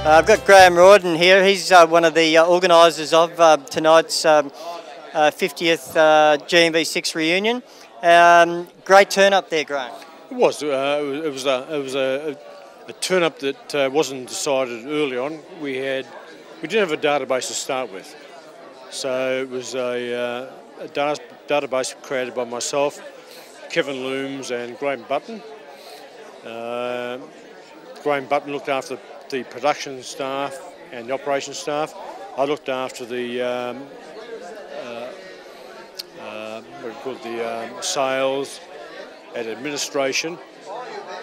I've got Graham Rawdon here. He's one of the organisers of tonight's 50th GMV6 reunion. Great turn up there, Graham. It was. It was a turn up that wasn't decided early on. We didn't have a database to start with, so it was a database created by myself, Kevin Looms, and Graham Button. Graham Button looked after the production staff and the operations staff. I looked after the sales and administration,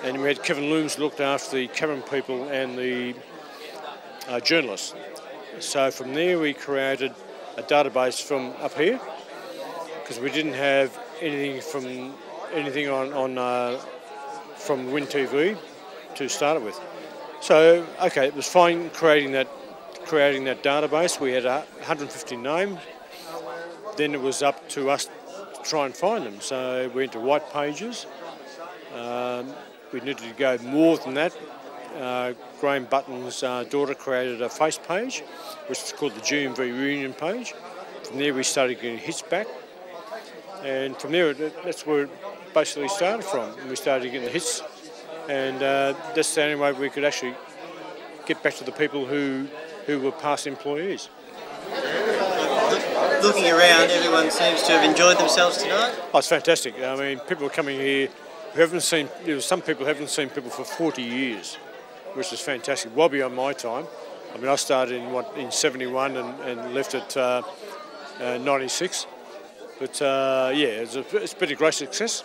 and we had Kevin Looms looked after the cabin people and the journalists. So from there we created a database from up here, because we didn't have anything from Win TV to start it with. So okay, it was fine creating that database. We had 150 names. Then it was up to us to try and find them. So we went to white pages. We needed to go more than that. Graham Button's daughter created a face page, which is called the GMV reunion page. From there we started getting hits back, and from there that's where it basically started from. And we started getting the hits, and that's the only way we could actually get back to the people who were past employees. Looking around, everyone seems to have enjoyed themselves tonight. Oh, it's fantastic. I mean, people are coming here who haven't seen, some people haven't seen people for 40 years, which is fantastic, well beyond my time. I mean, I started in 71 and left at 96. But yeah, it's been a great success.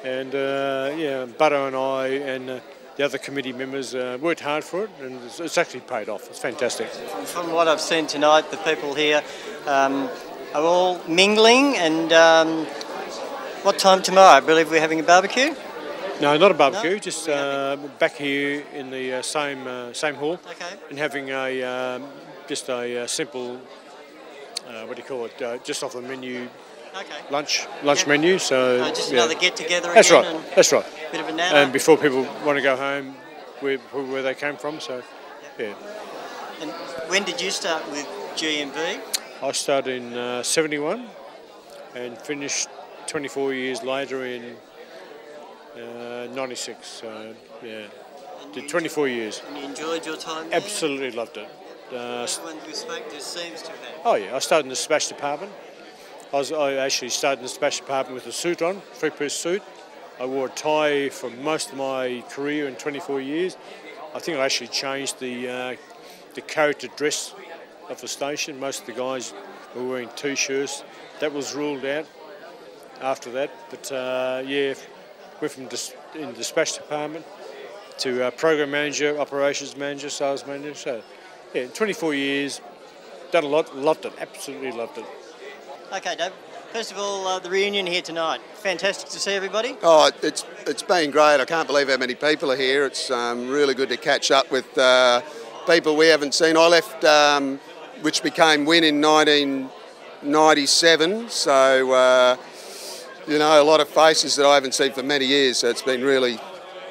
And yeah, Butto and I and the other committee members worked hard for it, and it's actually paid off. It's fantastic. From what I've seen tonight, the people here are all mingling. And what time tomorrow? I believe we're having a barbecue? No, not a barbecue. No? Just back here in the same hall, okay, and having just a simple what do you call it? Just off the menu. Okay. Lunch menu. So just yeah. another get together. That's again. right. And that's right. Bit of a natter. And before people want to go home, where they came from. So yeah. And when did you start with GMV? I started in 71 and finished 24 years later in 96. So yeah, did 24 years. And you enjoyed your time there? Absolutely loved it. Everyone who spoke to seems to have. Oh yeah, I started in the splash department. I actually started in the splash department with a suit on, three-piece suit. I wore a tie for most of my career in 24 years. I think I actually changed the character dress of the station. Most of the guys were wearing T-shirts. That was ruled out after that. But yeah, went from in the dispatch department to program manager, operations manager, sales manager. So yeah, 24 years, done a lot, loved it, absolutely loved it. Okay, Dave. First of all, the reunion here tonight. Fantastic to see everybody. Oh, it's been great. I can't believe how many people are here. It's really good to catch up with people we haven't seen. I left, which became Win in 1997. So, you know, a lot of faces that I haven't seen for many years. So it's been really,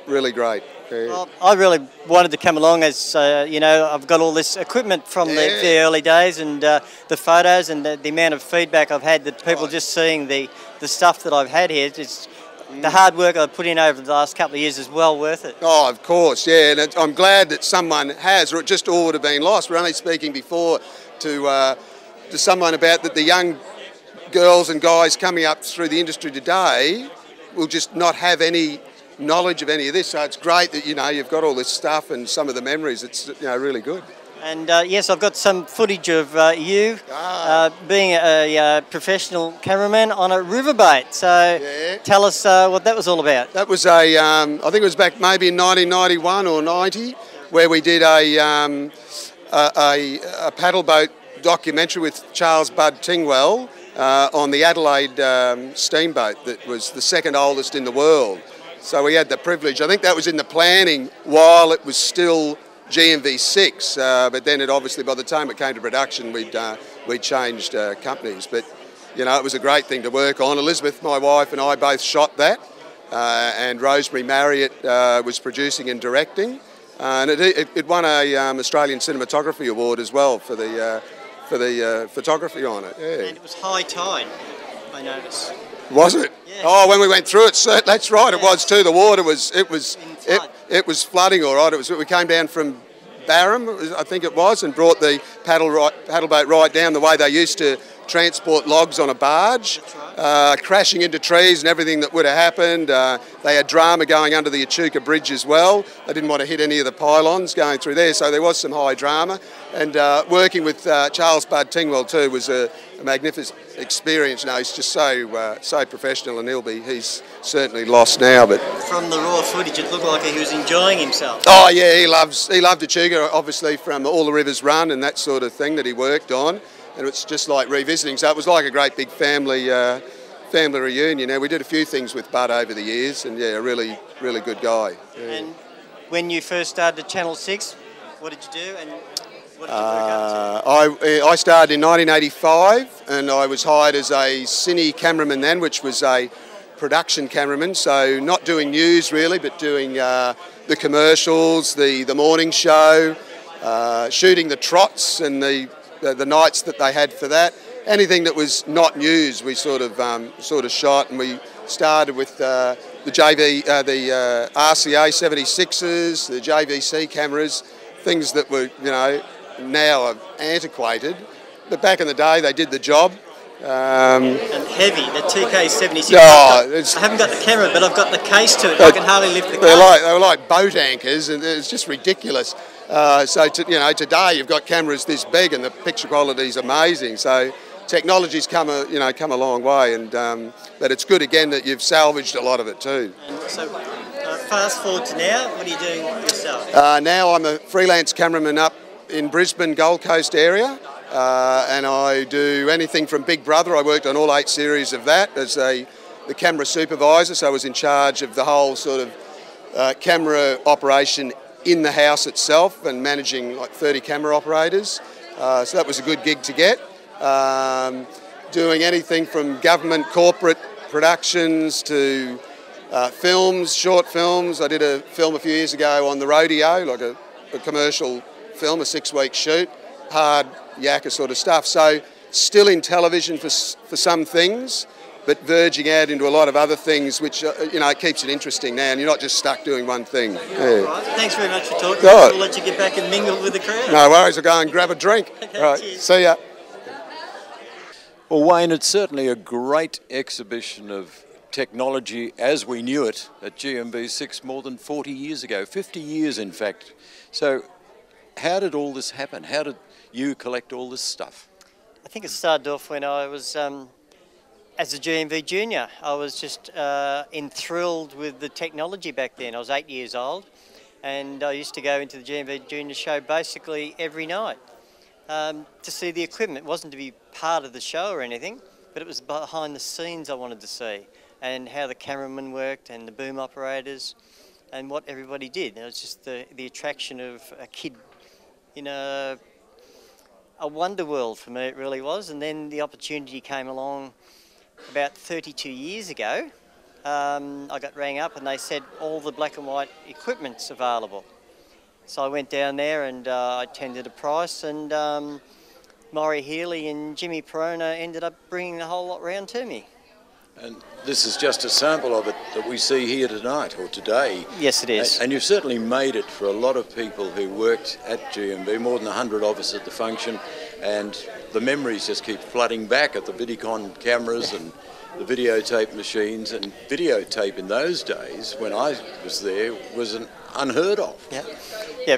really great. Yeah. Well, I really wanted to come along as, you know, I've got all this equipment from the early days, and the photos and the amount of feedback I've had, that people just seeing the stuff that I've had here. It's, the hard work I've put in over the last couple of years is well worth it. Oh, of course, yeah. And I'm glad that someone has, or it just all would have been lost. We're only speaking before to someone about that the young girls and guys coming up through the industry today will just not have any knowledge of any of this, so it's great that, you know, you've got all this stuff and some of the memories. It's, you know, really good. And yes, I've got some footage of you being a professional cameraman on a riverbait. So tell us what that was all about. That was I think it was back maybe in 1991 or 90, where we did a paddle boat documentary with Charles Bud Tingwell on the Adelaide steamboat that was the second oldest in the world. So we had the privilege. I think that was in the planning while it was still GMV6, but then it obviously, by the time it came to production, we'd changed companies. But, you know, it was a great thing to work on. Elizabeth, my wife, and I both shot that, and Rosemary Marriott was producing and directing. and it won a Australian Cinematography Award as well for the photography on it. Yeah. And it was high tide, I noticed. Was it? Yeah. Oh, when we went through it, that's right. Yeah. It was too. The water was it was flooding. All right. We came down from Barham, I think it was, and brought the paddle boat right down the way they used to transport logs on a barge, crashing into trees and everything that would have happened. They had drama going under the Echuca Bridge as well. They didn't want to hit any of the pylons going through there, so there was some high drama. And working with Charles Bud Tingwell too was a magnificent experience. You know, he's just so professional, and he's certainly lost now. But from the raw footage, it looked like he was enjoying himself. Oh yeah, he loved Echuca, obviously from All the Rivers Run and that sort of thing that he worked on. And it's just like revisiting. So it was like a great big family reunion. We did a few things with Bud over the years, and yeah, a really good guy. Yeah. And when you first started at Channel 6, what did you do and what did you work up to? I started in 1985, and I was hired as a cine cameraman then, which was a production cameraman. So not doing news really, but doing the commercials, the morning show, shooting the trots and the nights that they had for that. Anything that was not news, we sort of shot, and we started with the JV, the RCA 76s, the JVC cameras, things that were now are antiquated, but back in the day they did the job. And heavy, the TK76. I haven't got the camera, but I've got the case to it. I can hardly lift the case. They were like boat anchors, and it's just ridiculous. Today you've got cameras this big, and the picture quality is amazing. So technology's come a long way, and but it's good again that you've salvaged a lot of it too. And so fast forward to now, what are you doing yourself? Now I'm a freelance cameraman up in Brisbane, Gold Coast area. And I do anything from Big Brother. I worked on all 8 series of that as the camera supervisor, so I was in charge of the whole sort of camera operation in the house itself and managing like 30 camera operators. So that was a good gig to get. Doing anything from government corporate productions to films, short films. I did a film a few years ago on the rodeo, like a commercial film, a 6-week shoot. Hard yakka sort of stuff. So still in television for some things, but verging out into a lot of other things, which it keeps it interesting now, and you're not just stuck doing one thing. Yeah. Right. Thanks very much for talking. Right. We'll let you get back and mingle with the crowd. No worries. I'll go and grab a drink. Okay, right. Cheers. See ya. Well, Wayne, it's certainly a great exhibition of technology as we knew it at GMV 6 more than 40 years ago, 50 years in fact. So how did all this happen? How did you collect all this stuff? I think it started off when I was, as a GMV junior, I was just enthralled with the technology back then. I was 8 years old, and I used to go into the GMV junior show basically every night to see the equipment. It wasn't to be part of the show or anything, but it was behind the scenes I wanted to see, and how the cameramen worked and the boom operators and what everybody did. It was just the attraction of a kid in a wonder world for me, it really was. And then the opportunity came along about 32 years ago. I got rang up and they said all the black and white equipment's available. So I went down there and I tendered a price, and Maury Healy and Jimmy Perona ended up bringing the whole lot round to me. And this is just a sample of it that we see here tonight, or today. Yes, it is. And you've certainly made it for a lot of people who worked at GMV, more than 100 of us at the function, and the memories just keep flooding back at the Vidicon cameras and the videotape machines. And videotape in those days, when I was there, was unheard of. Yeah.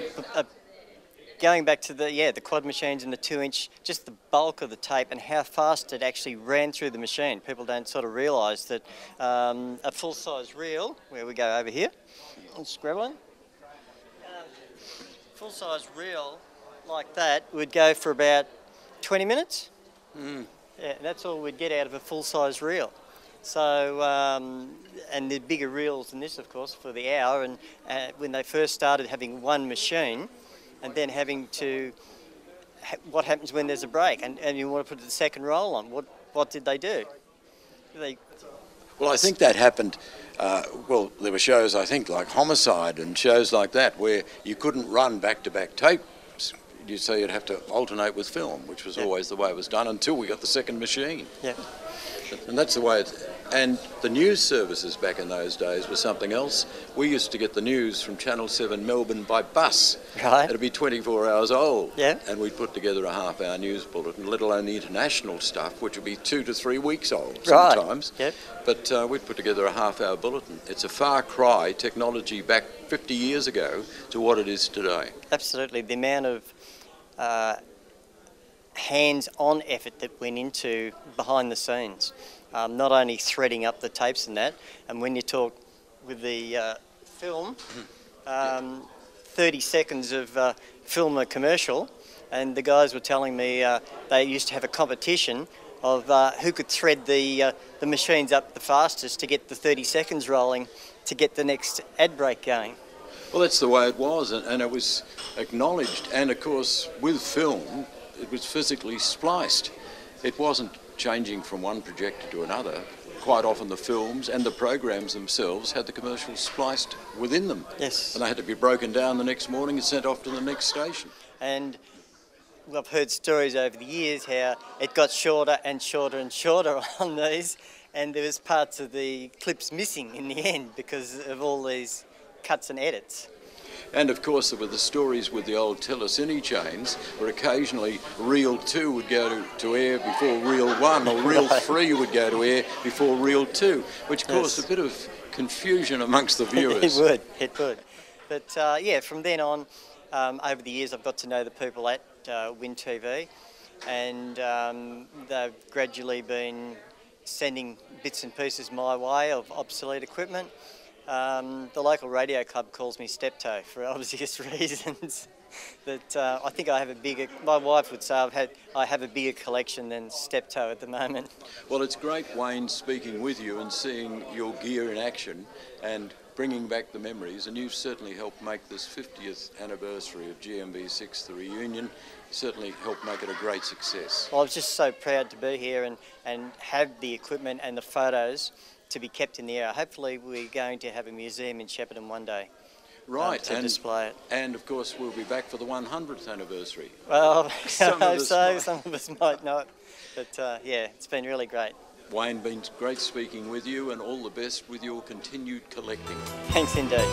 Going back to the quad machines and the 2-inch, just the bulk of the tape and how fast it actually ran through the machine. People don't sort of realise that a full-size reel, where we go over here, let's grab one. Full-size reel like that would go for about 20 minutes. Yeah, and that's all we'd get out of a full-size reel. So, and the bigger reels than this, of course, for the hour. And when they first started having one machine, and then having to, what happens when there's a break, and you want to put the second roll on? What did they do? Well, I think that happened well, there were shows, I think, like Homicide and shows like that, where you couldn't run back-to-back tapes. So you'd have to alternate with film, which was always the way it was done until we got the second machine. Yeah. And that's the way and the news services back in those days were something else. We used to get the news from Channel 7 Melbourne by bus. Right. It'd be 24 hours old. Yeah. And we'd put together a half-hour news bulletin, let alone the international stuff, which would be 2 to 3 weeks old sometimes. Right. Yep. But we'd put together a half-hour bulletin. It's a far cry, technology back 50 years ago, to what it is today. Absolutely. The amount of hands-on effort that went into behind the scenes, not only threading up the tapes and that, and when you talk with the film, 30 seconds of film a commercial, and the guys were telling me they used to have a competition of who could thread the machines up the fastest to get the 30 seconds rolling to get the next ad break going. Well, that's the way it was, and it was acknowledged. And of course, with film, it was physically spliced. It wasn't changing from one projector to another. Quite often the films and the programs themselves had the commercials spliced within them. Yes. And they had to be broken down the next morning and sent off to the next station. And I've heard stories over the years how it got shorter and shorter and shorter on these, and there was parts of the clips missing in the end because of all these cuts and edits. And of course there were the stories with the old telecine chains where occasionally reel 2 would go to air before reel 1, or reel 3 would go to air before reel 2, which caused a bit of confusion amongst the viewers. It would. But yeah, from then on, over the years I've got to know the people at Win TV, and they've gradually been sending bits and pieces my way of obsolete equipment. The local radio club calls me Steptoe for obvious reasons. But I think I have a bigger, my wife would say I have a bigger collection than Steptoe at the moment. Well, it's great, Wayne, speaking with you and seeing your gear in action and bringing back the memories, and you've certainly helped make this 50th anniversary of GMV 6, the reunion, certainly helped make it a great success. Well, I was just so proud to be here and have the equipment and the photos to be kept in the air. Hopefully we're going to have a museum in Shepparton one day. Right, to display it. And of course we'll be back for the 100th anniversary. Well, some of us might not, but yeah, it's been really great. Wayne, been great speaking with you, and all the best with your continued collecting. Thanks indeed.